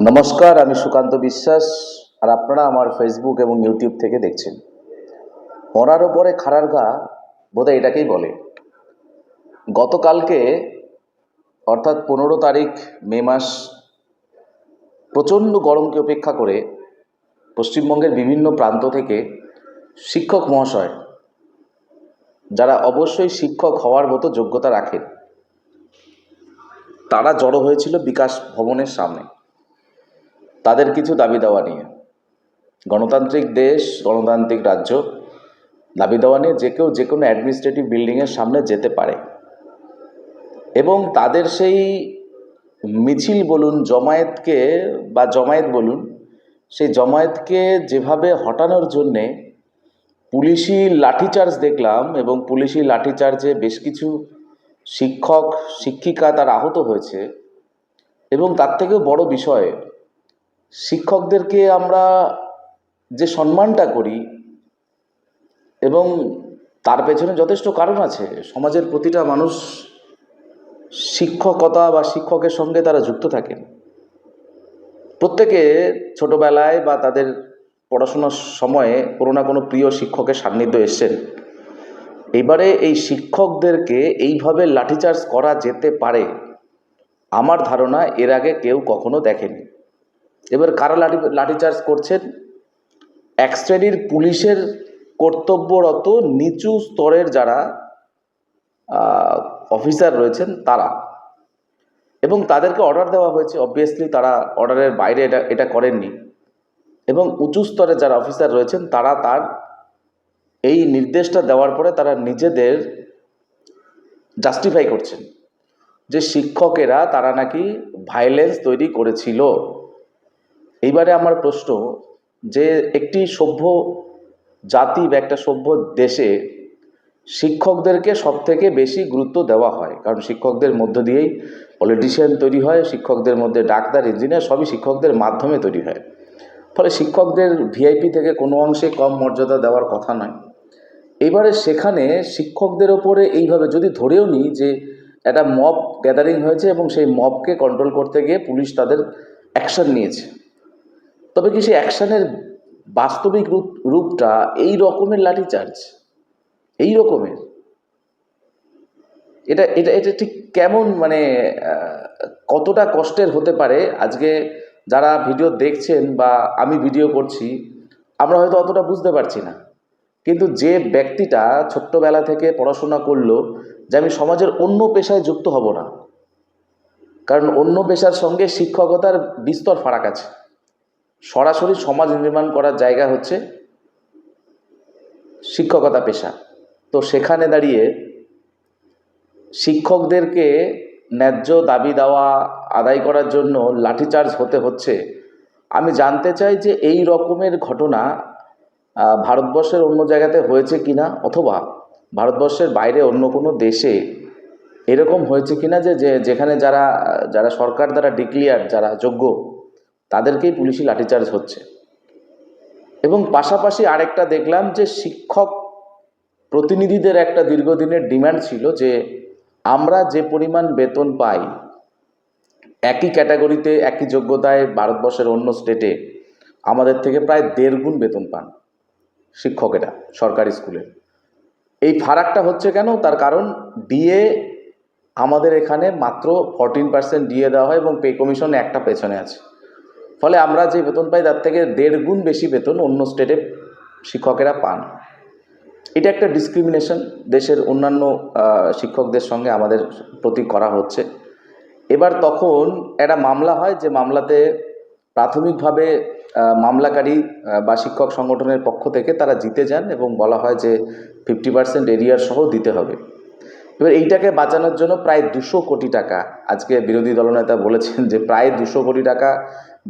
নমস্কার, আমি সুকান্ত বিশ্বাস। আর আপনারা আমার ফেসবুক এবং ইউটিউব থেকে দেখছেন। মরার ওপরে খাড়ার ঘা বোধহয় এটাকেই বলে। গতকালকে অর্থাৎ 15 তারিখ মে মাস, প্রচণ্ড গরমকে উপেক্ষা করে পশ্চিমবঙ্গের বিভিন্ন প্রান্ত থেকে শিক্ষক মহাশয়, যারা অবশ্যই শিক্ষক হওয়ার মতো যোগ্যতা রাখেন, তারা জড়ো হয়েছিল বিকাশ ভবনের সামনে তাদের কিছু দাবি দেওয়া নিয়ে। গণতান্ত্রিক দেশ, গণতান্ত্রিক রাজ্য, দাবি দেওয়া নিয়ে যে কেউ যে কোনো অ্যাডমিনিস্ট্রেটিভ বিল্ডিংয়ের সামনে যেতে পারে এবং তাদের সেই মিছিল বলুন, জমায়েত বলুন, সেই জমায়েতকে যেভাবে হটানোর জন্যে পুলিশি লাঠিচার্জ দেখলাম এবং পুলিশি লাঠিচার্জে বেশ কিছু শিক্ষক শিক্ষিকা তারা আহত হয়েছে। এবং তার থেকেও বড় বিষয়, শিক্ষকদেরকে আমরা যে সম্মানটা করি এবং তার পেছনে যথেষ্ট কারণ আছে। সমাজের প্রতিটা মানুষ শিক্ষকতা বা শিক্ষকের সঙ্গে তারা যুক্ত থাকেন। প্রত্যেকে ছোটবেলায় বা তাদের পড়াশোনার সময়ে কোনো না কোনো প্রিয় শিক্ষকের সান্নিধ্য এসছেন। এবারে এই শিক্ষকদেরকে এইভাবে লাঠিচার্জ করা যেতে পারে আমার ধারণা এর আগে কেউ কখনো দেখেনি। এবার কারা লাঠিচার্জ করছেন? এক শ্রেণীর পুলিশের কর্তব্যরত নিচু স্তরের যারা অফিসার রয়েছেন তারা, এবং তাদেরকে অর্ডার দেওয়া হয়েছে। অবভিয়াসলি তারা অর্ডারের বাইরে এটা করেননি, এবং উঁচু স্তরে যারা অফিসার রয়েছেন তারা তার এই নির্দেশটা দেওয়ার পরে তারা নিজেদের জাস্টিফাই করছেন যে শিক্ষকেরা তারা নাকি ভায়োলেন্স তৈরি করেছিল। এইবারে আমার প্রশ্ন, যে একটি সভ্য জাতি বা একটা সভ্য দেশে শিক্ষকদেরকে সবথেকে বেশি গুরুত্ব দেওয়া হয়, কারণ শিক্ষকদের মধ্য দিয়েই পলিটিশিয়ান তৈরি হয়, শিক্ষকদের মধ্যে ডাক্তার, ইঞ্জিনিয়ার সবই শিক্ষকদের মাধ্যমে তৈরি হয়। ফলে শিক্ষকদের ভিআইপি থেকে কোনো অংশে কম মর্যাদা দেওয়ার কথা নয়। এবারে সেখানে শিক্ষকদের ওপরে এইভাবে যদি ধরেও নিই যে একটা মব গ্যাদারিং হয়েছে এবং সেই মবকে কন্ট্রোল করতে গিয়ে পুলিশ তাদের অ্যাকশন নিয়েছে, তবে কি সেই অ্যাকশনের বাস্তবিক রূপটা এই রকমের লাঠিচার্জ, এই রকমের? এটা এটা এটা ঠিক কেমন, মানে কতটা কষ্টের হতে পারে? আজকে যারা ভিডিও দেখছেন বা আমি ভিডিও করছি, আমরা হয়তো অতটা বুঝতে পারছি না, কিন্তু যে ব্যক্তিটা ছোট্টবেলা থেকে পড়াশোনা করলো যে আমি সমাজের অন্য পেশায় যুক্ত হব না, কারণ অন্য পেশার সঙ্গে শিক্ষকতার বিস্তর ফারাক আছে। সরাসরি সমাজ নির্মাণ করার জায়গা হচ্ছে শিক্ষকতা পেশা। তো সেখানে দাঁড়িয়ে শিক্ষকদেরকে ন্যায্য দাবি দেওয়া আদায় করার জন্য লাঠিচার্জ হতে হচ্ছে। আমি জানতে চাই যে এই রকমের ঘটনা ভারতবর্ষের অন্য জায়গাতে হয়েছে কিনা, অথবা ভারতবর্ষের বাইরে অন্য কোনো দেশে এরকম হয়েছে কিনা যে যেখানে যারা যারা সরকার দ্বারা ডিক্লিয়ার, যারা যোগ্য, তাদেরকেই পুলিশি লাঠিচার্জ হচ্ছে। এবং পাশাপাশি আরেকটা দেখলাম যে শিক্ষক প্রতিনিধিদের একটা দীর্ঘদিনের ডিমান্ড ছিল যে আমরা যে পরিমাণ বেতন পাই, একই ক্যাটাগরিতে একই যোগ্যতায় ভারতবর্ষের অন্য স্টেটে আমাদের থেকে প্রায় 1.5 গুণ বেতন পান শিক্ষকেরা সরকারি স্কুলে। এই ফারাকটা হচ্ছে কেন? তার কারণ ডিএ আমাদের এখানে মাত্র 14% ডিএ দেওয়া হয় এবং পে কমিশন একটা পেছনে আছে। ফলে আমরা যে বেতন পাই তার থেকে 1.5 গুণ বেশি বেতন অন্য স্টেটে শিক্ষকেরা পান। এটা একটা ডিসক্রিমিনেশন দেশের অন্যান্য শিক্ষকদের সঙ্গে আমাদের প্রতি করা হচ্ছে। এবার তখন একটা মামলা হয়, যে মামলাতে প্রাথমিকভাবে মামলাকারী বা শিক্ষক সংগঠনের পক্ষ থেকে তারা জিতে যান এবং বলা হয় যে 50% এরিয়ার সহ দিতে হবে। এবার এইটাকে বাঁচানোর জন্য প্রায় 200 কোটি টাকা, আজকে বিরোধী দলনেতা বলেছেন যে প্রায় 200 কোটি টাকা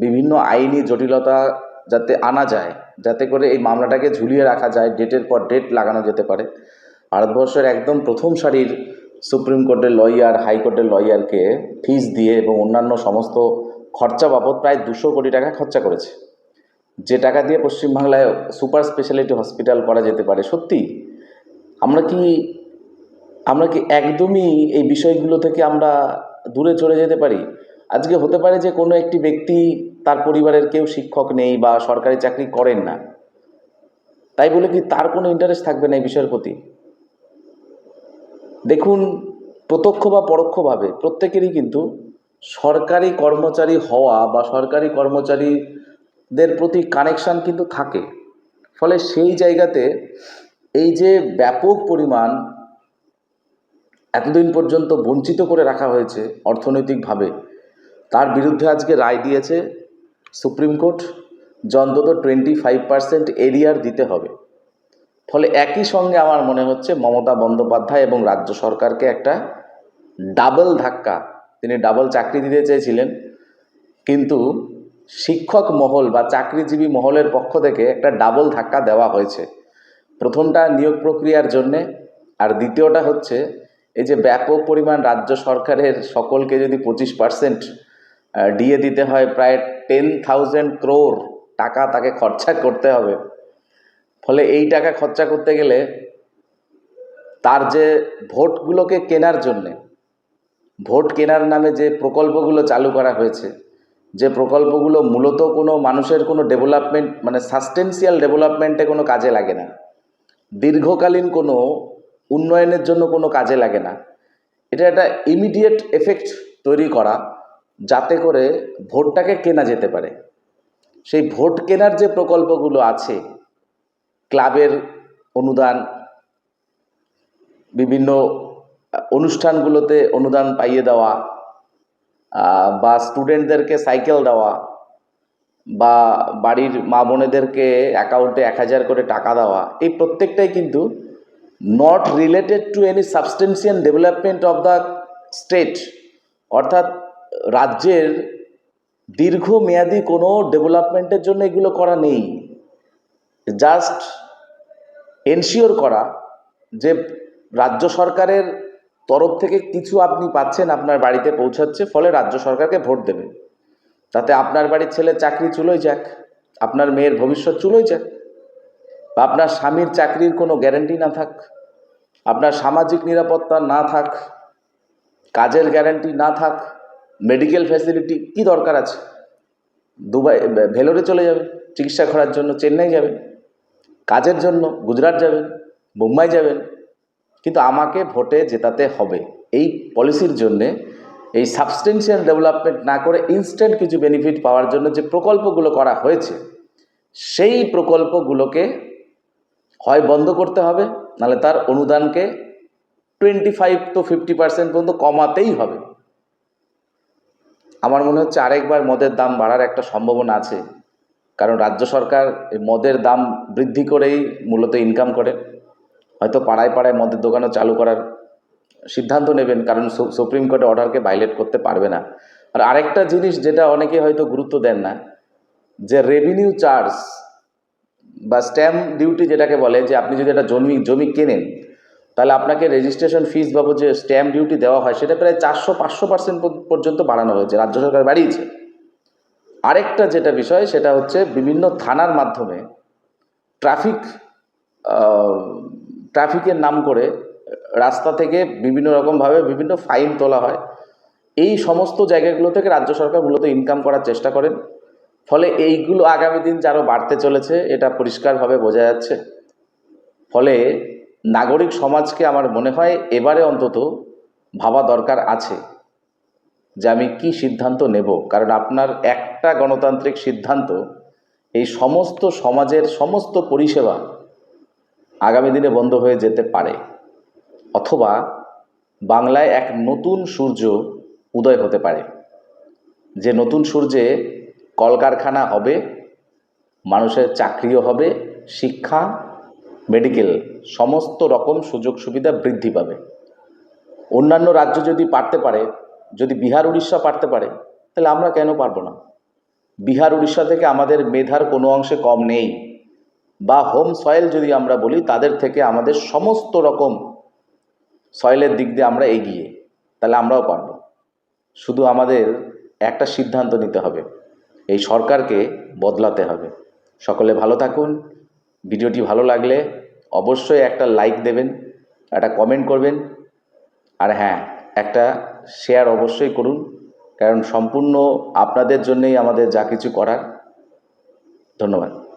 বিভিন্ন আইনি জটিলতা যাতে আনা যায়, যাতে করে এই মামলাটাকে ঝুলিয়ে রাখা যায়, ডেটের পর ডেট লাগানো যেতে পারে। ভারতবর্ষের একদম প্রথম সারির সুপ্রিম কোর্টের লয়ার, হাইকোর্টের লয়ারকে ফিস দিয়ে এবং অন্যান্য সমস্ত খরচা বাবদ প্রায় 200 কোটি টাকা খরচা করেছে, যে টাকা দিয়ে পশ্চিমবাংলায় সুপার স্পেশালিটি হসপিটাল করা যেতে পারে। সত্যি আমরা কি একদমই এই বিষয়গুলো থেকে আমরা দূরে চলে যেতে পারি? আজকে হতে পারে যে কোনো একটি ব্যক্তি তার পরিবারের কেউ শিক্ষক নেই বা সরকারি চাকরি করেন না, তাই বলে কি তার কোনো ইন্টারেস্ট থাকবে না এই বিষয়ের প্রতি? দেখুন, প্রত্যক্ষ বা পরোক্ষভাবে প্রত্যেকেরই কিন্তু সরকারি কর্মচারী হওয়া বা সরকারি কর্মচারীদের প্রতি কানেকশান কিন্তু থাকে। ফলে সেই জায়গাতে এই যে ব্যাপক পরিমাণ এতদিন পর্যন্ত বঞ্চিত করে রাখা হয়েছে অর্থনৈতিকভাবে, তার বিরুদ্ধে আজকে রায় দিয়েছে সুপ্রিম কোর্ট যে অন্তত 25% এরিয়ার দিতে হবে। ফলে একই সঙ্গে আমার মনে হচ্ছে মমতা বন্দ্যোপাধ্যায় এবং রাজ্য সরকারকে একটা ডাবল ধাক্কা, তিনি ডাবল চাকরি দিতে চেয়েছিলেন, কিন্তু শিক্ষক মহল বা চাকরিজীবী মহলের পক্ষ থেকে একটা ডাবল ধাক্কা দেওয়া হয়েছে। প্রথমটা নিয়োগ প্রক্রিয়ার জন্যে, আর দ্বিতীয়টা হচ্ছে এই যে ব্যাপক পরিমাণ রাজ্য সরকারের সকলকে যদি 25% ডিএ দিতে হয়, প্রায় 10,000 crore টাকা তাকে খরচা করতে হবে। ফলে এই টাকা খরচা করতে গেলে তার যে ভোটগুলোকে কেনার জন্যে, ভোট কেনার নামে যে প্রকল্পগুলো চালু করা হয়েছে, যে প্রকল্পগুলো মূলত কোনো মানুষের কোনো ডেভেলপমেন্ট মানে সাস্টেন্সিয়াল ডেভেলপমেন্টে কোনো কাজে লাগে না, দীর্ঘকালীন কোনো উন্নয়নের জন্য কোনো কাজে লাগে না, এটা একটা ইমিডিয়েট এফেক্ট তৈরি করা যাতে করে ভোটটাকে কেনা যেতে পারে। সেই ভোট কেনার যে প্রকল্পগুলো আছে, ক্লাবের অনুদান, বিভিন্ন অনুষ্ঠানগুলোতে অনুদান পাইয়ে দেওয়া, বা স্টুডেন্টদেরকে সাইকেল দেওয়া, বা বাড়ির মা বোনেদেরকে অ্যাকাউন্টে 1,000 করে টাকা দেওয়া, এই প্রত্যেকটাই কিন্তু not related to any substantial development of the state, অর্থাৎ রাজ্যের দীর্ঘমেয়াদী কোনো ডেভেলপমেন্টের জন্য এগুলো করা নেই। জাস্ট এনশিওর করা যে রাজ্য সরকারের তরফ থেকে কিছু আপনি পাচ্ছেন, আপনার বাড়িতে পৌঁছাচ্ছে, ফলে রাজ্য সরকারকে ভোট দেবেন, তাতে আপনার বাড়ির ছেলের চাকরি চুলোয় যাক, আপনার মেয়ের ভবিষ্যৎ চুলোয় যাক, বা আপনার স্বামীর চাকরির কোনো গ্যারান্টি না থাক, আপনার সামাজিক নিরাপত্তা না থাক, কাজের গ্যারান্টি না থাক, মেডিকেল ফ্যাসিলিটি কি দরকার আছে? দুবাই ভেলোরে চলে যাবেন চিকিৎসা করার জন্য, চেন্নাই যাবেন কাজের জন্য, গুজরাট যাবেন, মুম্বাই যাবেন, কিন্তু আমাকে ভোটে জেতাতে হবে, এই পলিসির জন্যে এই সাবস্টেন্সিয়াল ডেভেলপমেন্ট না করে ইনস্ট্যান্ট কিছু বেনিফিট পাওয়ার জন্য যে প্রকল্পগুলো করা হয়েছে, সেই প্রকল্পগুলোকে হয় বন্ধ করতে হবে, নাহলে তার অনুদানকে 25 to 50% পর্যন্ত কমাতেই হবে। আমার মনে হচ্ছে আরেকবার মদের দাম বাড়ার একটা সম্ভাবনা আছে, কারণ রাজ্য সরকার এই মদের দাম বৃদ্ধি করেই মূলত ইনকাম করে। হয়তো পাড়ায় পাড়ায় মদের দোকানও চালু করার সিদ্ধান্ত নেবেন, কারণ সুপ্রিম কোর্টের অর্ডারকে ভাইলেট করতে পারবে না। আর আরেকটা জিনিস যেটা অনেকে হয়তো গুরুত্ব দেন না, যে রেভিনিউ চার্জ বা স্ট্যাম্প ডিউটি যেটাকে বলে, যে আপনি যদি একটা জমি কেনেন, তাহলে আপনাকে রেজিস্ট্রেশন ফিস বাবদ যে স্ট্যাম্প ডিউটি দেওয়া হয়, সেটা প্রায় 400-500% পর্যন্ত বাড়ানো হয়েছে, রাজ্য সরকার বাড়িয়েছে। আরেকটা যেটা বিষয়, সেটা হচ্ছে বিভিন্ন থানার মাধ্যমে ট্রাফিকের নাম করে রাস্তা থেকে বিভিন্ন রকমভাবে বিভিন্ন ফাইন তোলা হয়। এই সমস্ত জায়গাগুলো থেকে রাজ্য সরকার মূলত ইনকাম করার চেষ্টা করেন। ফলে এইগুলো আগামী দিন আরও বাড়তে চলেছে, এটা পরিষ্কারভাবে বোঝা যাচ্ছে। ফলে নাগরিক সমাজকে আমার মনে হয় এবারে অন্তত ভাবা দরকার আছে যে আমি কি সিদ্ধান্ত নেব, কারণ আপনার একটা গণতান্ত্রিক সিদ্ধান্ত এই সমস্ত সমাজের সমস্ত পরিষেবা আগামী দিনে বন্ধ হয়ে যেতে পারে, অথবা বাংলায় এক নতুন সূর্য উদয় হতে পারে, যে নতুন সূর্যে কলকারখানা হবে, মানুষের চাকরিও হবে, শিক্ষা, মেডিকেল সমস্ত রকম সুযোগ সুবিধা বৃদ্ধি পাবে। অন্যান্য রাজ্য যদি পারতে পারে, যদি বিহার উড়িষ্যা পারতে পারে, তাহলে আমরা কেন পারবো না? বিহার উড়িষ্যা থেকে আমাদের মেধার কোনো অংশে কম নেই, বা হোম সয়েল যদি আমরা বলি, তাদের থেকে আমাদের সমস্ত রকম সয়েলের দিক দিয়ে আমরা এগিয়ে, তাহলে আমরাও পারবো। শুধু আমাদের একটা সিদ্ধান্ত নিতে হবে, এই সরকারকে বদলাতে হবে। সকলে ভালো থাকুন। ভিডিওটি ভালো লাগলে অবশ্যই একটা লাইক দেবেন, একটা কমেন্ট করবেন, আর হ্যাঁ, একটা শেয়ার অবশ্যই করুন, কারণ সম্পূর্ণ আপনাদের জন্যই আমাদের যা কিছু করার। ধন্যবাদ।